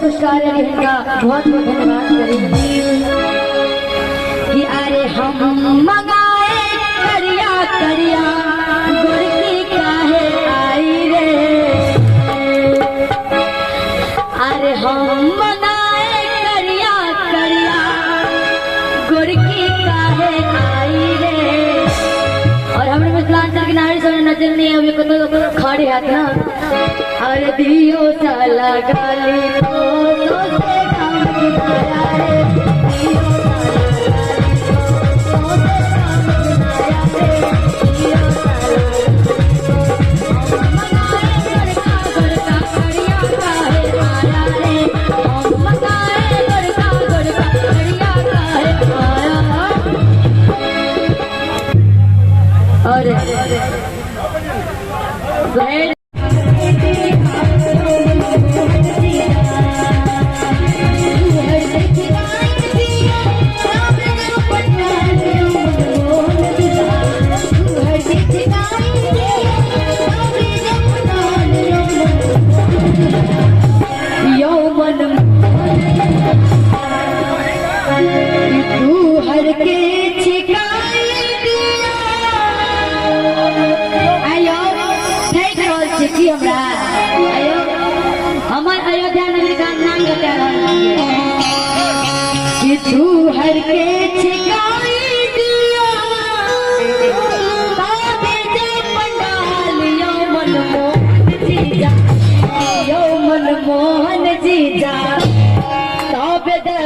पुरस्कार है इनका बहुत बहुत धन्यवाद करेंगे कि अरे हम मंगाए करिया करिया गुरकी काहे आई रे। अरे हम मंगाए करिया करिया गुरकी काहे आई रे। और हमने मिथिलांचल के नारी सोने नजर नहीं अभी को तो खड़े हाथ ना। अरे दियो साला गाली तो से काम किया रे। दियो तू हर के छिकाई दिया ताबे जे पंडाल यो मनमोहन जीजा यो मनमोहन जीजा ताबे दे